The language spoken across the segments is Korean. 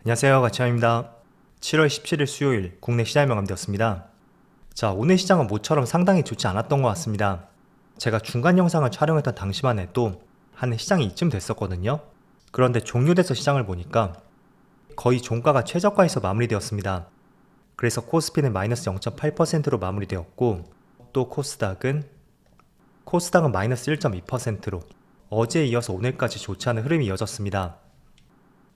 안녕하세요, 가치환입니다. 7월 17일 수요일 국내 시장이 마감되었습니다. 자, 오늘 시장은 모처럼 상당히 좋지 않았던 것 같습니다. 제가 중간 영상을 촬영했던 당시만 해도 한 시장이 이쯤 됐었거든요. 그런데 종료돼서 시장을 보니까 거의 종가가 최저가에서 마무리되었습니다. 그래서 코스피는 마이너스 0.8%로 마무리되었고, 또 코스닥은 마이너스 1.2%로 어제에 이어서 오늘까지 좋지 않은 흐름이 이어졌습니다.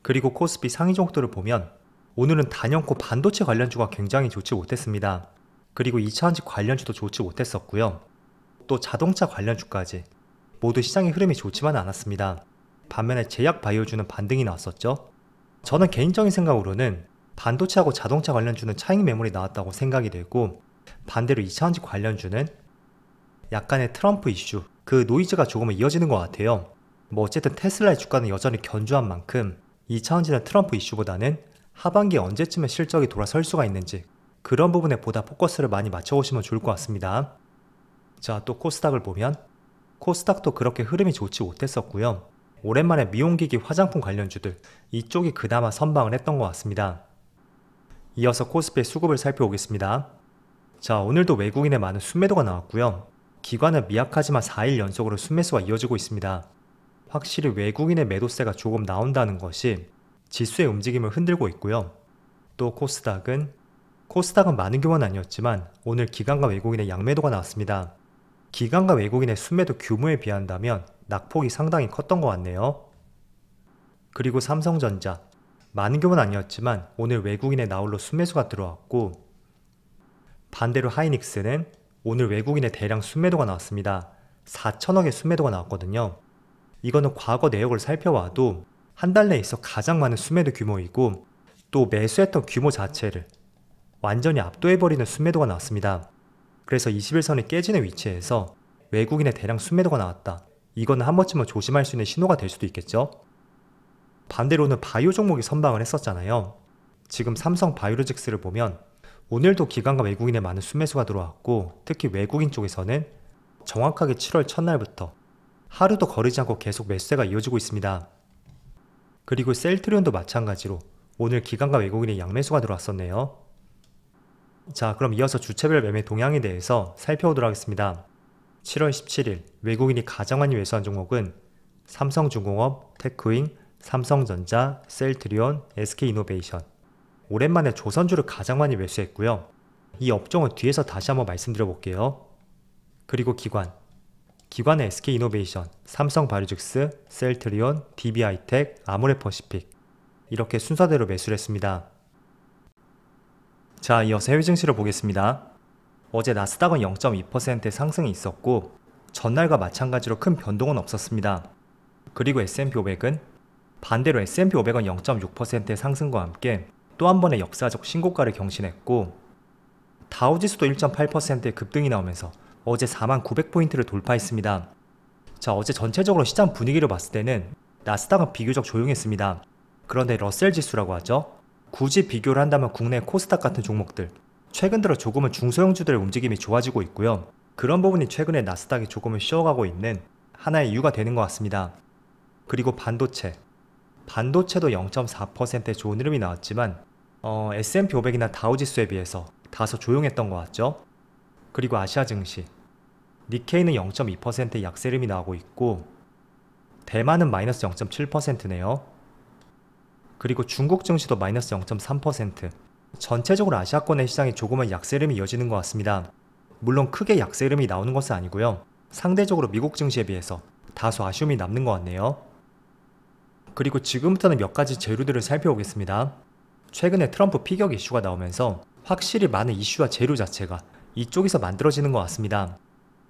그리고 코스피 상위 종목들을 보면 오늘은 단연코 반도체 관련주가 굉장히 좋지 못했습니다. 그리고 2차전지 관련주도 좋지 못했었고요. 또 자동차 관련주까지 모두 시장의 흐름이 좋지만 않았습니다. 반면에 제약 바이오주는 반등이 나왔었죠. 저는 개인적인 생각으로는 반도체하고 자동차 관련주는 차익 매물이 나왔다고 생각이 되고, 반대로 2차전지 관련주는 약간의 트럼프 이슈, 그 노이즈가 조금은 이어지는 것 같아요. 어쨌든 테슬라의 주가는 여전히 견조한 만큼 2차전지는 트럼프 이슈보다는 하반기에 언제쯤에 실적이 돌아설 수가 있는지 그런 부분에 보다 포커스를 많이 맞춰보시면 좋을 것 같습니다. 자, 또 코스닥을 보면 코스닥도 그렇게 흐름이 좋지 못했었고요. 오랜만에 미용기기 화장품 관련주들 이쪽이 그나마 선방을 했던 것 같습니다. 이어서 코스피의 수급을 살펴보겠습니다. 자, 오늘도 외국인의 많은 순매도가 나왔고요. 기관은 미약하지만 4일 연속으로 순매수가 이어지고 있습니다. 확실히 외국인의 매도세가 조금 나온다는 것이 지수의 움직임을 흔들고 있고요. 또 코스닥은 많은 규모는 아니었지만 오늘 기관과 외국인의 양매도가 나왔습니다. 기관과 외국인의 순매도 규모에 비한다면 낙폭이 상당히 컸던 것 같네요. 그리고 삼성전자, 많은 규모는 아니었지만 오늘 외국인의 나홀로 순매수가 들어왔고, 반대로 하이닉스는 오늘 외국인의 대량 순매도가 나왔습니다. 4천억의 순매도가 나왔거든요. 이거는 과거 내역을 살펴봐도 한 달 내에 있어 가장 많은 순매도 규모이고, 또 매수했던 규모 자체를 완전히 압도해버리는 순매도가 나왔습니다. 그래서 21선이 깨지는 위치에서 외국인의 대량 순매도가 나왔다. 이거는 한 번쯤은 조심할 수 있는 신호가 될 수도 있겠죠. 반대로는 바이오 종목이 선방을 했었잖아요. 지금 삼성 바이오로직스를 보면 오늘도 기관과 외국인의 많은 순매수가 들어왔고, 특히 외국인 쪽에서는 정확하게 7월 첫날부터 하루도 거르지 않고 계속 매수세가 이어지고 있습니다. 그리고 셀트리온도 마찬가지로 오늘 기관과 외국인의 양매수가 들어왔었네요. 자, 그럼 이어서 주체별 매매 동향에 대해서 살펴보도록 하겠습니다. 7월 17일 외국인이 가장 많이 매수한 종목은 삼성중공업, 테크윙, 삼성전자, 셀트리온, SK이노베이션. 오랜만에 조선주를 가장 많이 매수했고요. 이 업종은 뒤에서 다시 한번 말씀드려 볼게요. 그리고 기관의 SK이노베이션, 삼성바이오로직스, 셀트리온, DB하이텍, 아모레퍼시픽, 이렇게 순서대로 매수를 했습니다. 자, 이어서 해외 증시를 보겠습니다. 어제 나스닥은 0.2%의 상승이 있었고, 전날과 마찬가지로 큰 변동은 없었습니다. 그리고 S&P500은 반대로 S&P 500은 0.6%의 상승과 함께 또 한 번의 역사적 신고가를 경신했고, 다우지수도 1.8%의 급등이 나오면서 어제 4900포인트를 돌파했습니다. 자, 어제 전체적으로 시장 분위기를 봤을 때는 나스닥은 비교적 조용했습니다. 그런데 러셀 지수라고 하죠. 굳이 비교를 한다면 국내 코스닥 같은 종목들, 최근 들어 조금은 중소형주들의 움직임이 좋아지고 있고요. 그런 부분이 최근에 나스닥이 조금은 쉬어가고 있는 하나의 이유가 되는 것 같습니다. 그리고 반도체도 0.4%의 좋은 흐름이 나왔지만 S&P 500이나 다우지수에 비해서 다소 조용했던 것 같죠. 그리고 아시아 증시, 니케이는 0.2%의 약세 흐름이 나오고 있고, 대만은 마이너스 0.7%네요. 그리고 중국 증시도 마이너스 0.3%. 전체적으로 아시아권의 시장이 조금은 약세 흐름이 이어지는 것 같습니다. 물론 크게 약세 흐름이 나오는 것은 아니고요. 상대적으로 미국 증시에 비해서 다소 아쉬움이 남는 것 같네요. 그리고 지금부터는 몇 가지 재료들을 살펴보겠습니다. 최근에 트럼프 피격 이슈가 나오면서 확실히 많은 이슈와 재료 자체가 이쪽에서 만들어지는 것 같습니다.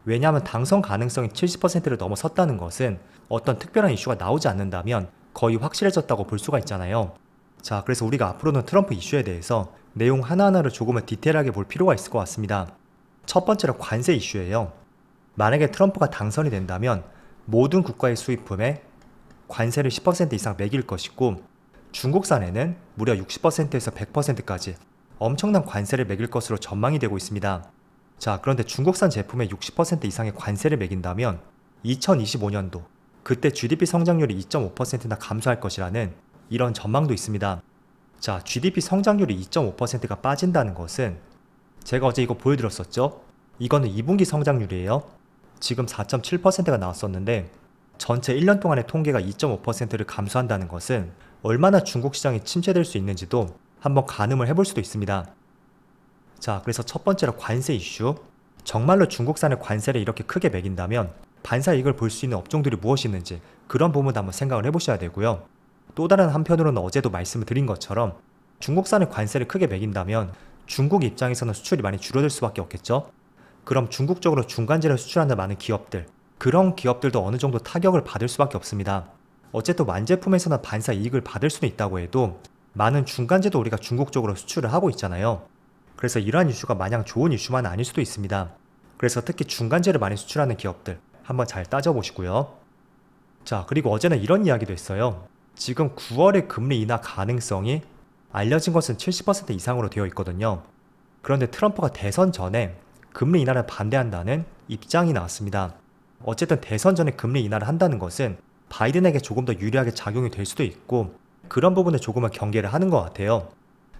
왜냐하면 당선 가능성이 70%를 넘어섰다는 것은 어떤 특별한 이슈가 나오지 않는다면 거의 확실해졌다고 볼 수가 있잖아요. 자, 그래서 우리가 앞으로는 트럼프 이슈에 대해서 내용 하나하나를 조금은 디테일하게 볼 필요가 있을 것 같습니다. 첫 번째로 관세 이슈예요. 만약에 트럼프가 당선이 된다면 모든 국가의 수입품에 관세를 10% 이상 매길 것이고, 중국산에는 무려 60%에서 100%까지 엄청난 관세를 매길 것으로 전망이 되고 있습니다. 자, 그런데 중국산 제품에 60% 이상의 관세를 매긴다면 2025년도 그때 GDP 성장률이 2.5%나 감소할 것이라는 이런 전망도 있습니다. 자, GDP 성장률이 2.5%가 빠진다는 것은 제가 어제 이거 보여드렸었죠? 이거는 2분기 성장률이에요. 지금 4.7%가 나왔었는데 전체 1년 동안의 통계가 2.5%를 감소한다는 것은 얼마나 중국 시장이 침체될 수 있는지도 한번 가늠을 해볼 수도 있습니다. 자, 그래서 첫 번째로 관세 이슈. 정말로 중국산의 관세를 이렇게 크게 매긴다면 반사 이익을 볼 수 있는 업종들이 무엇이 있는지 그런 부분도 한번 생각을 해보셔야 되고요. 또 다른 한편으로는 어제도 말씀을 드린 것처럼 중국산의 관세를 크게 매긴다면 중국 입장에서는 수출이 많이 줄어들 수밖에 없겠죠. 그럼 중국 쪽으로 중간재를 수출하는 많은 기업들, 그런 기업들도 어느 정도 타격을 받을 수밖에 없습니다. 어쨌든 완제품에서는 반사 이익을 받을 수는 있다고 해도 많은 중간재도 우리가 중국 쪽으로 수출을 하고 있잖아요. 그래서 이러한 이슈가 마냥 좋은 이슈만 아닐 수도 있습니다. 그래서 특히 중간재를 많이 수출하는 기업들 한번 잘 따져보시고요. 자, 그리고 어제는 이런 이야기도 했어요. 지금 9월에 금리 인하 가능성이 알려진 것은 70% 이상으로 되어 있거든요. 그런데 트럼프가 대선 전에 금리 인하를 반대한다는 입장이 나왔습니다. 어쨌든 대선 전에 금리 인하를 한다는 것은 바이든에게 조금 더 유리하게 작용이 될 수도 있고 그런 부분에 조금은 경계를 하는 것 같아요.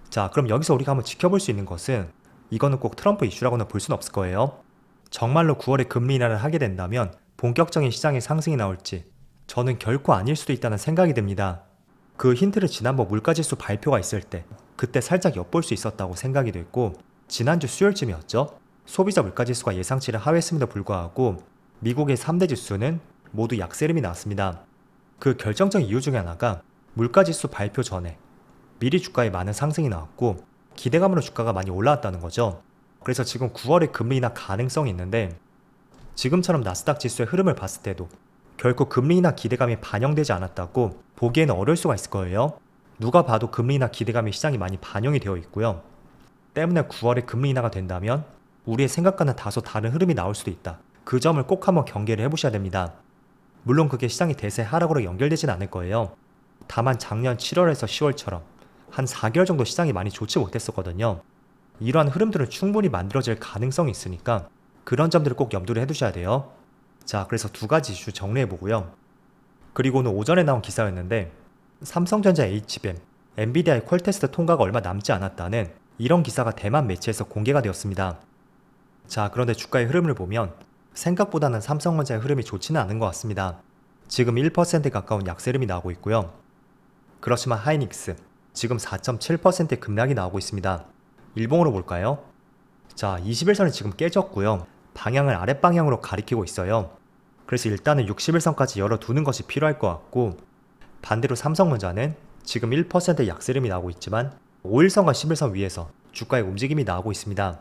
자, 그럼 여기서 우리가 한번 지켜볼 수 있는 것은 이거는 꼭 트럼프 이슈라고는 볼 수는 없을 거예요. 정말로 9월에 금리 인하를 하게 된다면 본격적인 시장의 상승이 나올지 저는 결코 아닐 수도 있다는 생각이 듭니다. 그 힌트를 지난번 물가지수 발표가 있을 때 그때 살짝 엿볼 수 있었다고 생각이 됐고 지난주 수요일쯤이었죠. 소비자 물가지수가 예상치를 하회했음에도 불구하고 미국의 3대 지수는 모두 약세름이 나왔습니다. 그 결정적인 이유 중에 하나가 물가지수 발표 전에 미리 주가에 많은 상승이 나왔고 기대감으로 주가가 많이 올라왔다는 거죠. 그래서 지금 9월에 금리 인하 가능성이 있는데 지금처럼 나스닥 지수의 흐름을 봤을 때도 결코 금리 인하 기대감이 반영되지 않았다고 보기에는 어려울 수가 있을 거예요. 누가 봐도 금리 인하 기대감이 시장에 많이 반영이 되어 있고요. 때문에 9월에 금리 인하가 된다면 우리의 생각과는 다소 다른 흐름이 나올 수도 있다. 그 점을 꼭 한번 경계를 해보셔야 됩니다. 물론 그게 시장이 대세 하락으로 연결되진 않을 거예요. 다만 작년 7월에서 10월처럼 한 4개월 정도 시장이 많이 좋지 못했었거든요. 이러한 흐름들은 충분히 만들어질 가능성이 있으니까 그런 점들을 꼭 염두를 해두셔야 돼요. 자, 그래서 두 가지 이슈 정리해보고요. 그리고 오늘 오전에 나온 기사였는데 삼성전자 HBM, 엔비디아의 퀄테스트 통과가 얼마 남지 않았다는 이런 기사가 대만 매체에서 공개가 되었습니다. 자, 그런데 주가의 흐름을 보면 생각보다는 삼성전자의 흐름이 좋지는 않은 것 같습니다. 지금 1%에 가까운 약세름이 나오고 있고요. 그렇지만 하이닉스 지금 4.7%의 급락이 나오고 있습니다. 일봉으로 볼까요? 자, 21선이 지금 깨졌고요. 방향을 아랫방향으로 가리키고 있어요. 그래서 일단은 61선까지 열어두는 것이 필요할 것 같고 반대로 삼성전자는 지금 1%의 약세름이 나오고 있지만 5일선과 11선 위에서 주가의 움직임이 나오고 있습니다.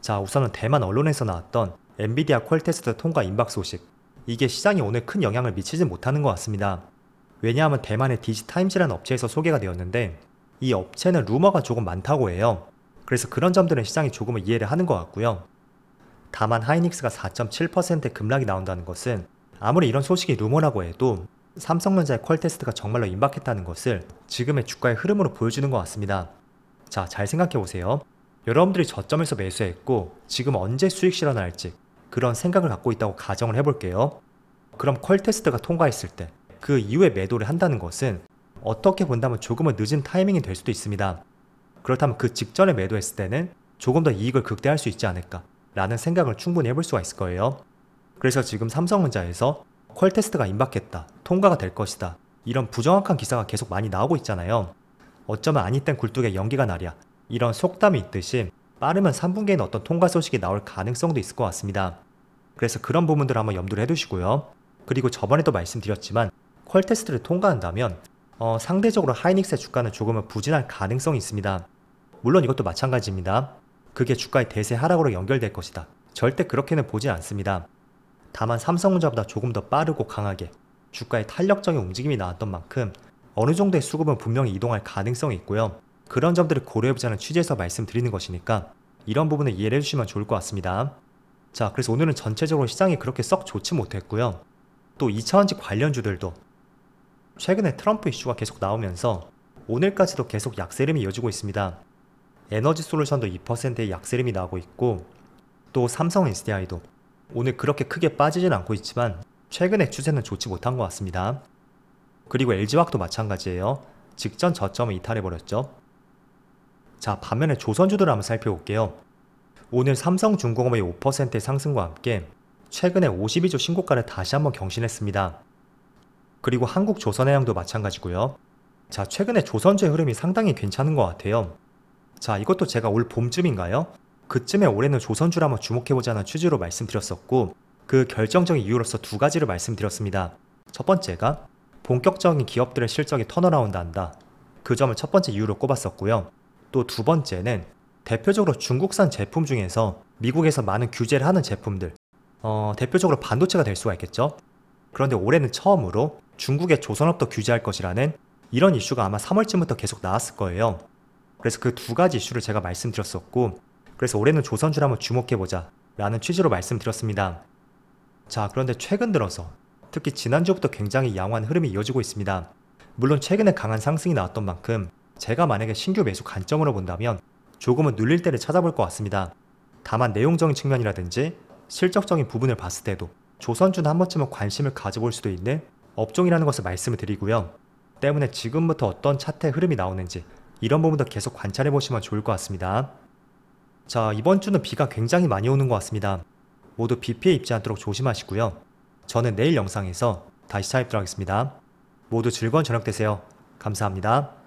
자, 우선은 대만 언론에서 나왔던 엔비디아 퀄테스트 통과 임박 소식, 이게 시장에 오늘 큰 영향을 미치지 못하는 것 같습니다. 왜냐하면 대만의 디지타임즈라는 업체에서 소개가 되었는데 이 업체는 루머가 조금 많다고 해요. 그래서 그런 점들은 시장이 조금은 이해를 하는 것 같고요. 다만 하이닉스가 4.7%의 급락이 나온다는 것은 아무리 이런 소식이 루머라고 해도 삼성전자의 퀄테스트가 정말로 임박했다는 것을 지금의 주가의 흐름으로 보여주는 것 같습니다. 자, 잘 생각해보세요. 여러분들이 저점에서 매수했고 지금 언제 수익 실현할지 그런 생각을 갖고 있다고 가정을 해볼게요. 그럼 퀄테스트가 통과했을 때 그 이후에 매도를 한다는 것은 어떻게 본다면 조금은 늦은 타이밍이 될 수도 있습니다. 그렇다면 그 직전에 매도했을 때는 조금 더 이익을 극대화할 수 있지 않을까 라는 생각을 충분히 해볼 수가 있을 거예요. 그래서 지금 삼성전자에서 퀄테스트가 임박했다, 통과가 될 것이다, 이런 부정확한 기사가 계속 많이 나오고 있잖아요. 어쩌면 아니 땐 굴뚝에 연기가 나랴, 이런 속담이 있듯이 빠르면 3분기에는 어떤 통과 소식이 나올 가능성도 있을 것 같습니다. 그래서 그런 부분들을 한번 염두를 해두시고요. 그리고 저번에도 말씀드렸지만 퀄테스트를 통과한다면 상대적으로 하이닉스의 주가는 조금은 부진할 가능성이 있습니다. 물론 이것도 마찬가지입니다. 그게 주가의 대세 하락으로 연결될 것이다, 절대 그렇게는 보지 않습니다. 다만 삼성전자보다 조금 더 빠르고 강하게 주가의 탄력적인 움직임이 나왔던 만큼 어느 정도의 수급은 분명히 이동할 가능성이 있고요. 그런 점들을 고려해보자는 취지에서 말씀드리는 것이니까 이런 부분을 이해를 해주시면 좋을 것 같습니다. 자, 그래서 오늘은 전체적으로 시장이 그렇게 썩 좋지 못했고요. 또 2차원지 관련주들도 최근에 트럼프 이슈가 계속 나오면서 오늘까지도 계속 약세름이 이어지고 있습니다. 에너지솔루션도 2%의 약세름이 나오고 있고 또 삼성 SDI도 오늘 그렇게 크게 빠지진 않고 있지만 최근의 추세는 좋지 못한 것 같습니다. 그리고 LG화학도 마찬가지예요. 직전 저점을 이탈해버렸죠. 자, 반면에 조선주들을 한번 살펴볼게요. 오늘 삼성중공업의 5%의 상승과 함께 최근에 52주 신고가를 다시 한번 경신했습니다. 그리고 한국조선해양도 마찬가지고요. 자, 최근에 조선주의 흐름이 상당히 괜찮은 것 같아요. 자, 이것도 제가 올 봄쯤인가요? 그쯤에 올해는 조선주를 한번 주목해보자는 취지로 말씀드렸었고, 그 결정적인 이유로서 두 가지를 말씀드렸습니다. 첫 번째가 본격적인 기업들의 실적이 턴어라운드 한다. 그 점을 첫 번째 이유로 꼽았었고요. 또 두 번째는 대표적으로 중국산 제품 중에서 미국에서 많은 규제를 하는 제품들, 대표적으로 반도체가 될 수가 있겠죠. 그런데 올해는 처음으로 중국의 조선업도 규제할 것이라는 이런 이슈가 아마 3월쯤부터 계속 나왔을 거예요. 그래서 그 두 가지 이슈를 제가 말씀드렸었고, 그래서 올해는 조선주를 한번 주목해보자 라는 취지로 말씀드렸습니다. 자, 그런데 최근 들어서 특히 지난주부터 굉장히 양호한 흐름이 이어지고 있습니다. 물론 최근에 강한 상승이 나왔던 만큼 제가 만약에 신규 매수 관점으로 본다면 조금은 눌릴 때를 찾아볼 것 같습니다. 다만 내용적인 측면이라든지 실적적인 부분을 봤을 때도 조선주는 한 번쯤은 관심을 가져볼 수도 있는 업종이라는 것을 말씀을 드리고요. 때문에 지금부터 어떤 차트의 흐름이 나오는지 이런 부분도 계속 관찰해 보시면 좋을 것 같습니다. 자, 이번 주는 비가 굉장히 많이 오는 것 같습니다. 모두 비 피해 입지 않도록 조심하시고요. 저는 내일 영상에서 다시 찾아뵙도록 하겠습니다. 모두 즐거운 저녁 되세요. 감사합니다.